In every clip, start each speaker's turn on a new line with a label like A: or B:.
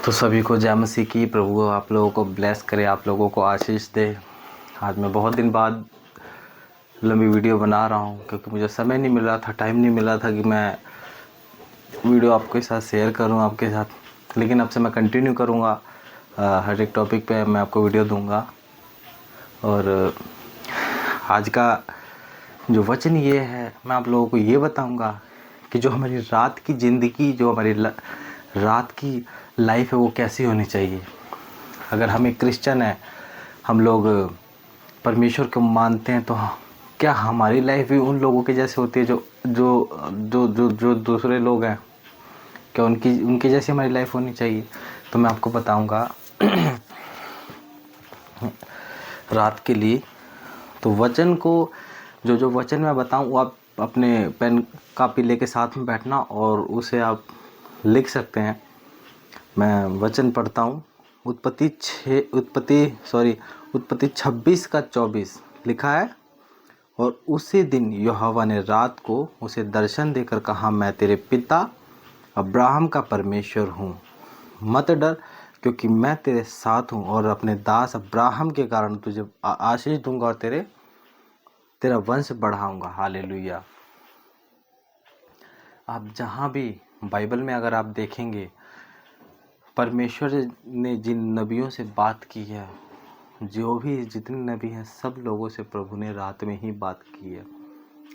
A: तो सभी को जय मसीह की। प्रभु आप लोगों को ब्लेस करे, आप लोगों को आशीष दे। आज मैं बहुत दिन बाद लंबी वीडियो बना रहा हूँ क्योंकि मुझे समय नहीं मिल रहा था, टाइम नहीं मिल रहा था कि मैं वीडियो आपके साथ शेयर करूँ आपके साथ। लेकिन अब से मैं कंटिन्यू करूँगा, हर एक टॉपिक पे मैं आपको वीडियो दूँगा। और आज का जो वचन ये है, मैं आप लोगों को ये बताऊँगा कि जो हमारी रात की ज़िंदगी, जो हमारी रात की लाइफ है वो कैसी होनी चाहिए। अगर हम एक क्रिश्चियन है, हम लोग परमेश्वर को मानते हैं, तो क्या हमारी लाइफ भी उन लोगों के जैसे होती है जो जो जो जो जो दूसरे लोग हैं? क्या उनकी जैसी हमारी लाइफ होनी चाहिए? तो मैं आपको बताऊंगा रात के लिए। तो वचन को जो वचन मैं बताऊं वो आप अपने पेन कापी लेके साथ में बैठना और उसे आप लिख सकते हैं। मैं वचन पढ़ता हूँ। उत्पत्ति 26:24 लिखा है। और उसी दिन यहोवा ने रात को उसे दर्शन देकर कहा, मैं तेरे पिता अब्राहम का परमेश्वर हूँ। मत डर, क्योंकि मैं तेरे साथ हूँ और अपने दास अब्राहम के कारण तुझे आशीष दूंगा और तेरा वंश बढ़ाऊंगा। हालेलुया। आप जहाँ भी बाइबल में अगर आप देखेंगे, परमेश्वर ने जिन नबियों से बात की है, जो भी जितने नबी हैं, सब लोगों से प्रभु ने रात में ही बात की है।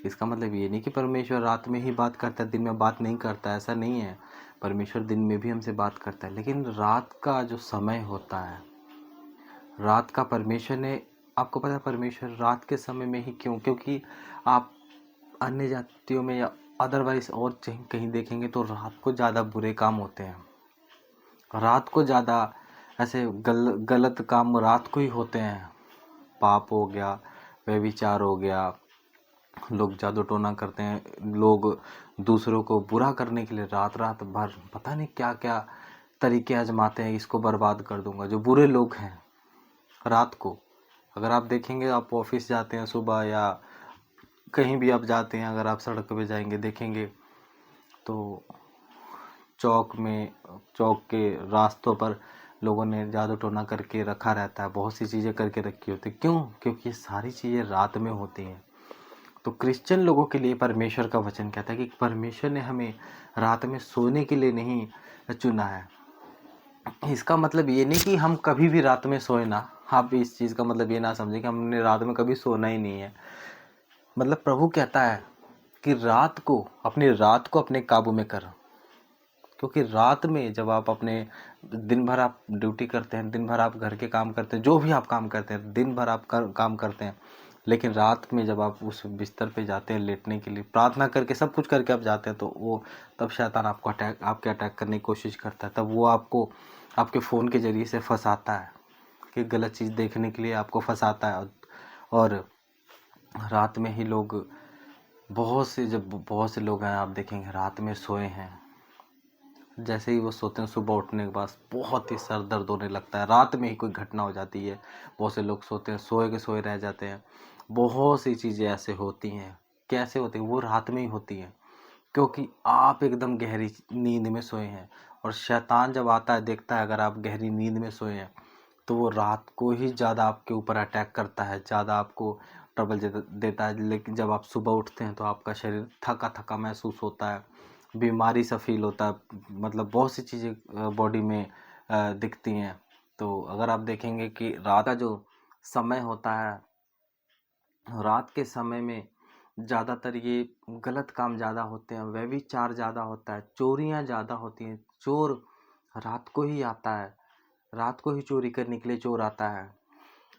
A: इसका मतलब ये नहीं कि परमेश्वर रात में ही बात करता है, दिन में बात नहीं करता, ऐसा नहीं है। परमेश्वर दिन में भी हमसे बात करता है, लेकिन रात का जो समय होता है, रात का परमेश्वर ने, आपको पता है परमेश्वर रात के समय में ही क्यों? क्योंकि आप अन्य जातियों में या अदरवाइज और कहीं देखेंगे तो रात को ज़्यादा बुरे काम होते हैं। रात को ज़्यादा ऐसे गलत काम रात को ही होते हैं। पाप हो गया, व्यभिचार हो गया, लोग जादू टोना करते हैं, लोग दूसरों को बुरा करने के लिए रात रात भर पता नहीं क्या क्या तरीके आजमाते हैं, इसको बर्बाद कर दूंगा। जो बुरे लोग हैं रात को, अगर आप देखेंगे, आप ऑफिस जाते हैं सुबह या कहीं भी आप जाते हैं, अगर आप सड़क पे जाएंगे देखेंगे तो चौक के रास्तों पर लोगों ने जादू टोना करके रखा रहता है, बहुत सी चीज़ें करके रखी होती। क्यों? क्योंकि ये सारी चीज़ें रात में होती हैं। तो क्रिश्चियन लोगों के लिए परमेश्वर का वचन कहता है कि परमेश्वर ने हमें रात में सोने के लिए नहीं चुना है। इसका मतलब ये नहीं कि हम कभी भी रात में सोए ना। आप इस चीज़ का मतलब ये ना समझें कि हमने रात में कभी सोना ही नहीं है। मतलब प्रभु कहता है कि रात को अपने काबू में कर। क्योंकि रात में जब आप अपने दिन भर आप ड्यूटी करते हैं, दिन भर आप घर के काम करते हैं, जो भी आप काम करते हैं, दिन भर आप काम करते हैं, लेकिन रात में जब आप उस बिस्तर पे जाते हैं लेटने के लिए, प्रार्थना करके सब कुछ करके आप जाते हैं, तो वो तब शैतान आपके अटैक करने की कोशिश करता है। तब वो आपको आपके फ़ोन के ज़रिए से फंसाता है कि गलत चीज़ देखने के लिए आपको फंसाता है। और रात में ही लोग बहुत से लोग हैं, आप देखेंगे रात में सोए हैं। जैसे ही वो सोते हैं, सुबह उठने के बाद बहुत ही सर दर्द होने लगता है। रात में ही कोई घटना हो जाती है, बहुत से लोग सोते हैं, सोए के सोए रह जाते हैं। बहुत सी चीज़ें ऐसे होती हैं। कैसे होती हैं? वो रात में ही होती हैं, क्योंकि आप एकदम गहरी नींद में सोए हैं। और शैतान जब आता है, देखता है अगर आप गहरी नींद में सोए हैं, तो वो रात को ही ज़्यादा आपके ऊपर अटैक करता है, ज़्यादा आपको ट्रबल देता है। लेकिन जब आप सुबह उठते हैं तो आपका शरीर थका थका महसूस होता है, बीमारी सा फील होता है, मतलब बहुत सी चीज़ें बॉडी में दिखती हैं। तो अगर आप देखेंगे कि रात का जो समय होता है, रात के समय में ज़्यादातर ये गलत काम ज़्यादा होते हैं, व्यभिचार ज़्यादा होता है, चोरियाँ ज़्यादा होती हैं। चोर रात को ही आता है, रात को ही चोरी करने के लिए चोर आता है।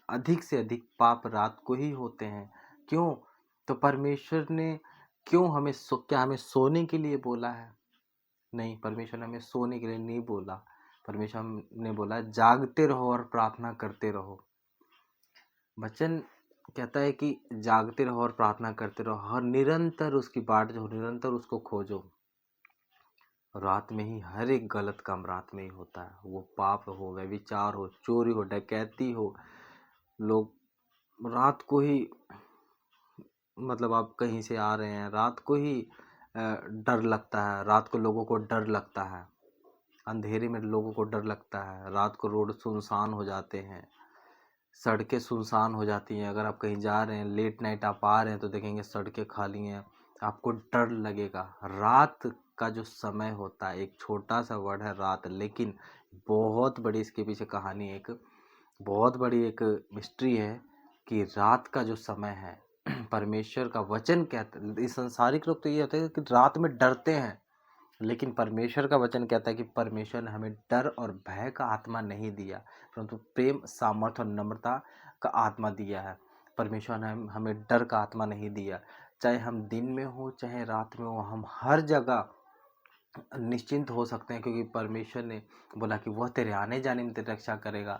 A: अधिक से अधिक पाप रात को ही होते हैं। क्यों? तो परमेश्वर ने क्या हमें सोने के लिए बोला है? नहीं, परमेश्वर ने हमें सोने के लिए नहीं बोला। परमेश्वर ने बोला जागते रहो और प्रार्थना करते रहो। वचन कहता है कि जागते रहो और प्रार्थना करते रहो, हर निरंतर उसकी बाट जो, निरंतर उसको खोजो। रात में ही हर एक गलत काम रात में ही होता है, वो पाप हो, व्यभिचार हो, चोरी हो, डकैती हो। लोग रात को ही, मतलब आप कहीं से आ रहे हैं, रात को ही डर लगता है, रात को लोगों को डर लगता है। अंधेरे में लोगों को डर लगता है, रात को रोड सुनसान हो जाते हैं, सड़कें सुनसान हो जाती हैं। अगर आप कहीं जा रहे हैं, लेट नाइट आप आ रहे हैं, तो देखेंगे सड़कें खाली हैं, आपको डर लगेगा। रात का जो समय होता है, एक छोटा सा वर्ड है रात, लेकिन बहुत बड़ी इसके पीछे कहानी, एक बहुत बड़ी एक मिस्ट्री है कि रात का जो समय है परमेश्वर का वचन कहता है। इस संसारिक लोग तो ये होते हैं कि रात में डरते हैं, लेकिन परमेश्वर का वचन कहता है कि परमेश्वर ने हमें डर और भय का आत्मा नहीं दिया, परंतु प्रेम, सामर्थ्य और नम्रता का आत्मा दिया है। परमेश्वर ने हमें डर का आत्मा नहीं दिया। चाहे हम दिन में हो चाहे रात में हो, हम हर जगह निश्चिंत हो सकते हैं, क्योंकि परमेश्वर ने बोला कि वह तेरे आने जाने में तेरी रक्षा करेगा।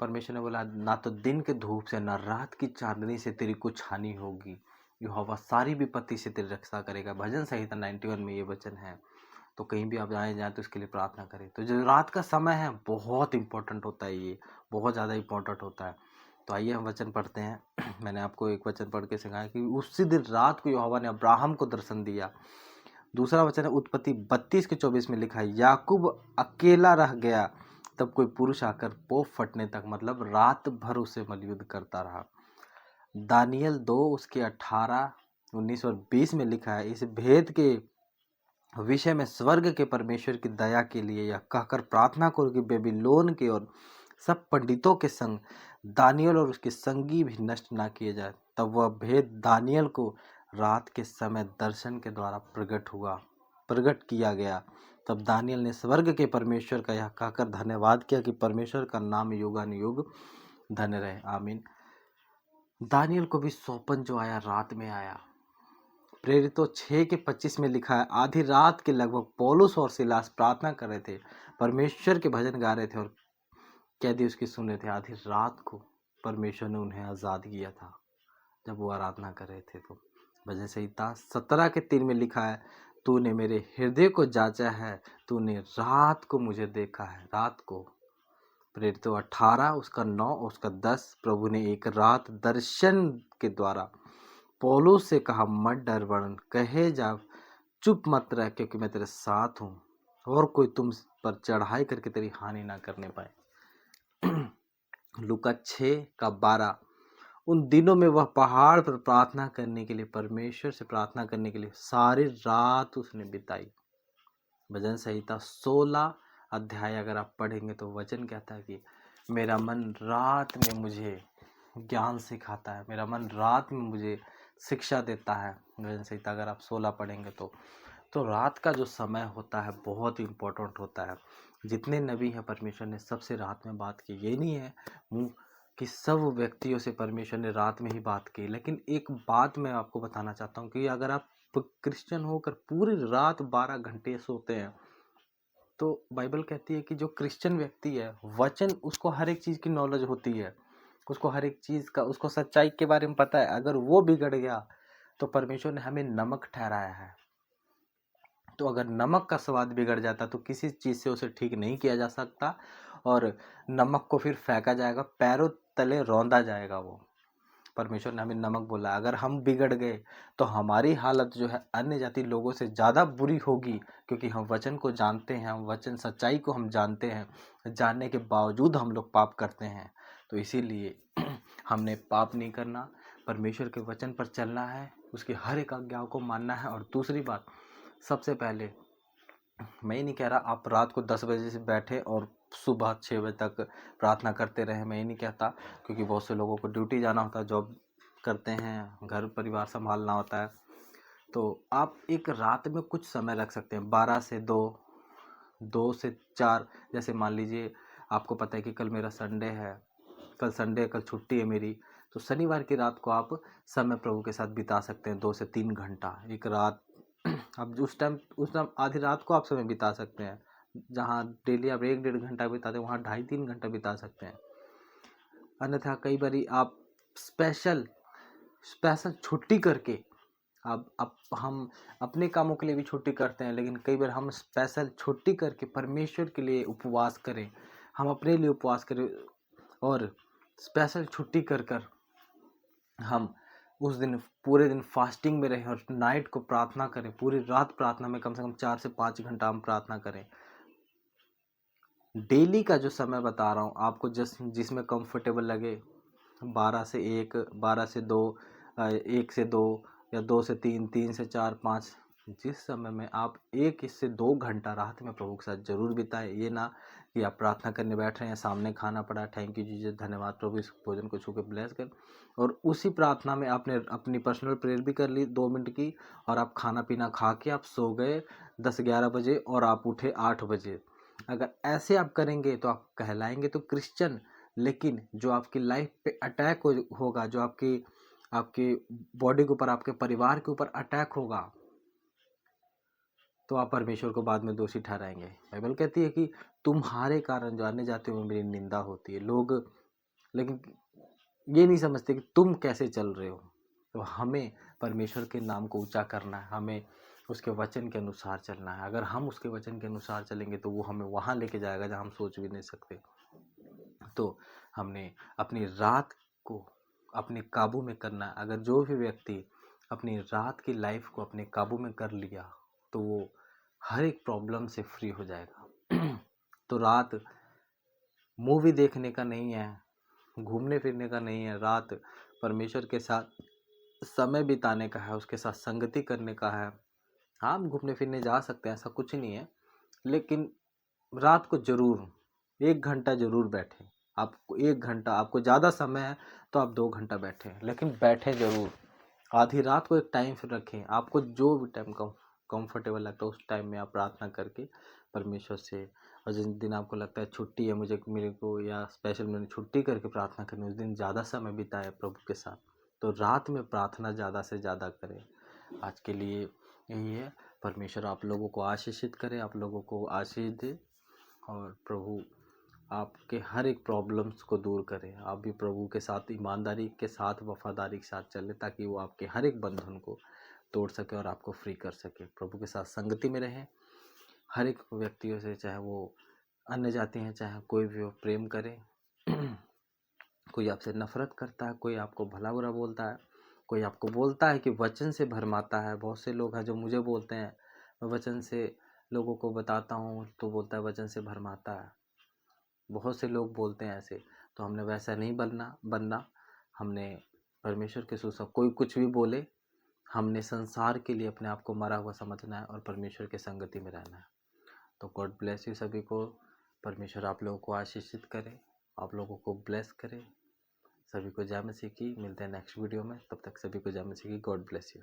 A: परमेश्वर ने बोला ना तो दिन के धूप से ना रात की चांदनी से तेरी कुछ हानि होगी, यहोवा सारी विपत्ति से तेरी रक्षा करेगा। भजन संहिता 91 में ये वचन है। तो कहीं भी आप जाएं तो इसके लिए प्रार्थना करें। तो जो रात का समय है बहुत इंपॉर्टेंट होता है, ये बहुत ज़्यादा इंपॉर्टेंट होता है। तो आइए हम वचन पढ़ते हैं। मैंने आपको एक वचन पढ़ के सिखाया कि उसी दिन रात को यहोवा ने अब्राहम को दर्शन दिया। दूसरा वचन है उत्पत्ति 32 के 24 में लिखा है, याकूब अकेला रह गया, तब कोई पुरुष आकर पोप फटने तक, मतलब रात भर उसे मलयुद्ध करता रहा। दानियल 2 उसके 18, 19 और 20 में लिखा है, इस भेद के विषय में स्वर्ग के परमेश्वर की दया के लिए यह कहकर प्रार्थना करो कि बेबीलोन के और सब पंडितों के संग दानियल और उसके संगी भी नष्ट ना किए जाए। तब वह भेद दानियल को रात के समय दर्शन के द्वारा प्रकट किया गया। तब दानियल ने स्वर्ग के परमेश्वर का यह कहकर धन्यवाद किया कि परमेश्वर का नाम युगानुयुग धन्य रहे, आमीन। दानियल को भी सौंपन जो आया रात में आया। प्रेरितों 6 के 25 में लिखा है, आधी रात के लगभग पौलुस और सिलास प्रार्थना कर रहे थे, परमेश्वर के भजन गा रहे थे और कैदी उसकी सुन रहे थे। आधी रात को परमेश्वर ने उन्हें आज़ाद किया था जब वो आराधना कर रहे थे। तो भजन संहिता 17 के 3 में लिखा है, तूने मेरे हृदय को जांचा है, तूने रात को मुझे देखा है। रात को प्रेरितों 18 उसका 9 उसका 10, प्रभु ने एक रात दर्शन के द्वारा पौलुस से कहा, मत डर वरन कहे जा, चुप मत रह, क्योंकि मैं तेरे साथ हूँ और कोई तुम पर चढ़ाई करके तेरी हानि ना करने पाए। लूका 6 का 12, उन दिनों में वह पहाड़ पर प्रार्थना करने के लिए, परमेश्वर से प्रार्थना करने के लिए सारी रात उसने बिताई। भजन संहिता 16 अध्याय अगर आप पढ़ेंगे तो वचन कहता है कि मेरा मन रात में मुझे ज्ञान सिखाता है, मेरा मन रात में मुझे शिक्षा देता है। भजन संहिता अगर आप 16 पढ़ेंगे तो रात का जो समय होता है बहुत इम्पोर्टेंट होता है। जितने नबी हैं परमेश्वर ने सबसे रात में बात की। ये नहीं है कि सब व्यक्तियों से परमेश्वर ने रात में ही बात की, लेकिन एक बात मैं आपको बताना चाहता हूँ कि अगर आप क्रिश्चियन होकर पूरी रात 12 घंटे सोते हैं, तो बाइबल कहती है कि जो क्रिश्चियन व्यक्ति है, वचन उसको हर एक चीज़ की नॉलेज होती है, उसको हर एक चीज़ का, उसको सच्चाई के बारे में पता है। अगर वो बिगड़ गया तो परमेश्वर ने हमें नमक ठहराया है, तो अगर नमक का स्वाद बिगड़ जाता तो किसी चीज़ से उसे ठीक नहीं किया जा सकता, और नमक को फिर फेंका जाएगा, पैरों तले रौंदा जाएगा। वो परमेश्वर ने हमें नमक बोला। अगर हम बिगड़ गए तो हमारी हालत जो है अन्य जाति लोगों से ज़्यादा बुरी होगी, क्योंकि हम वचन को जानते हैं, हम वचन सच्चाई को हम जानते हैं, जानने के बावजूद हम लोग पाप करते हैं। तो इसीलिए हमने पाप नहीं करना, परमेश्वर के वचन पर चलना है, उसकी हर एक आज्ञाओं को मानना है। और दूसरी बात, सबसे पहले मैं ये नहीं कह रहा आप रात को 10 बजे से बैठे और सुबह 6 बजे तक प्रार्थना करते रहे, मैं ये नहीं कहता, क्योंकि बहुत से लोगों को ड्यूटी जाना होता है, जॉब करते हैं, घर परिवार संभालना होता है। तो आप एक रात में कुछ समय रख सकते हैं, 12 से 2, 2 से 4। जैसे मान लीजिए आपको पता है कि कल मेरा संडे है, कल संडे, कल छुट्टी है मेरी, तो शनिवार की रात को आप समय प्रभु के साथ बिता सकते हैं, 2 से 3 घंटा एक रात। अब उस टाइम आधी रात को आप समय बिता सकते हैं, जहाँ डेली आप 1-1.5 घंटा बिताते हैं, वहाँ 2.5-3 घंटा बिता सकते हैं। अन्यथा कई बारी आप स्पेशल छुट्टी करके, अब हम अपने कामों के लिए भी छुट्टी करते हैं, लेकिन कई बार हम स्पेशल छुट्टी करके परमेश्वर के लिए उपवास करें, हम अपने लिए उपवास करें, और स्पेशल छुट्टी कर हम उस दिन पूरे दिन फास्टिंग में रहें और नाइट को प्रार्थना करें, पूरी रात प्रार्थना में कम से कम 4 से 5 घंटा हम प्रार्थना करें। डेली का जो समय बता रहा हूँ आपको, जिसमें कंफर्टेबल लगे, 12 से 1, 12 से 2, 1 से 2 या 2 से 3, 3 से 4, 5, जिस समय में आप 1 से 2 घंटा रात में प्रभु के साथ जरूर बिताएं। ये ना कि आप प्रार्थना करने बैठ रहे हैं, सामने खाना पड़ा, थैंक यू जीसस, धन्यवाद प्रभु, इस भोजन को छू के ब्लेस कर, और उसी प्रार्थना में आपने अपनी पर्सनल प्रेयर भी कर ली 2 मिनट की, और आप खाना पीना खा के आप सो गए 10-11 बजे और आप उठे 8 बजे। अगर ऐसे आप करेंगे तो आप कहलाएंगे तो क्रिश्चियन, लेकिन जो आपकी लाइफ पे अटैक होगा, जो आपकी आपकी बॉडी के ऊपर, आपके परिवार के ऊपर अटैक होगा, तो आप परमेश्वर को बाद में दोषी ठहराएंगे। बाइबल कहती है कि तुम्हारे कारण जो अन्य जातियों में मेरी निंदा होती है। लोग लेकिन ये नहीं समझते कि तुम कैसे चल रहे हो। तो हमें परमेश्वर के नाम को ऊंचा करना है, हमें उसके वचन के अनुसार चलना है। अगर हम उसके वचन के अनुसार चलेंगे तो वो हमें वहाँ लेके जाएगा जहाँ हम सोच भी नहीं सकते। तो हमने अपनी रात को अपने काबू में करना है। अगर जो भी व्यक्ति अपनी रात की लाइफ को अपने काबू में कर लिया तो वो हर एक प्रॉब्लम से फ्री हो जाएगा। तो रात मूवी देखने का नहीं है, घूमने फिरने का नहीं है, रात परमेश्वर के साथ समय बिताने का है, उसके साथ संगति करने का है। हाँ, हम घूमने फिरने जा सकते हैं, ऐसा कुछ नहीं है, लेकिन रात को जरूर 1 घंटा जरूर बैठें। आपको 1 घंटा, आपको ज़्यादा समय है तो आप 2 घंटा बैठें, लेकिन बैठें जरूर। आधी रात को एक टाइम फिर रखें, आपको जो भी टाइम कंफर्टेबल लगता है उस टाइम में आप प्रार्थना करके परमेश्वर से, और जिस दिन आपको लगता है छुट्टी है मेरे को या स्पेशल मैंने छुट्टी करके प्रार्थना करनी, उस दिन ज़्यादा समय बिताए प्रभु के साथ। तो रात में प्रार्थना ज़्यादा से ज़्यादा करें। आज के लिए यही है। परमेश्वर आप लोगों को आशीषित करे, आप लोगों को आशीष दे, और प्रभु आपके हर एक प्रॉब्लम्स को दूर करे। आप भी प्रभु के साथ ईमानदारी के साथ, वफादारी के साथ चले, ताकि वो आपके हर एक बंधन को तोड़ सके और आपको फ्री कर सके। प्रभु के साथ संगति में रहें। हर एक व्यक्तियों से, चाहे वो अन्य जाति हैं चाहे कोई भी हो, प्रेम करें। कोई आपसे नफरत करता है, कोई आपको भला बुरा बोलता है, कोई आपको बोलता है कि वचन से भरमाता है। बहुत से लोग हैं जो मुझे बोलते हैं, मैं वचन से लोगों को बताता हूँ तो बोलता है वचन से भरमाता है। बहुत से लोग बोलते हैं ऐसे, तो हमने वैसा नहीं बनना। हमने परमेश्वर के सुसव, कोई कुछ भी बोले, हमने संसार के लिए अपने आप को मरा हुआ समझना है और परमेश्वर के संगति में रहना है। तो गॉड ब्लेस यू सभी को। परमेश्वर आप लोगों को आशीषित करे, आप लोगों को ब्लेस करे। सभी को जय मसीह की। मिलते हैं नेक्स्ट वीडियो में, तब तक सभी को जय मसीह की। God bless you.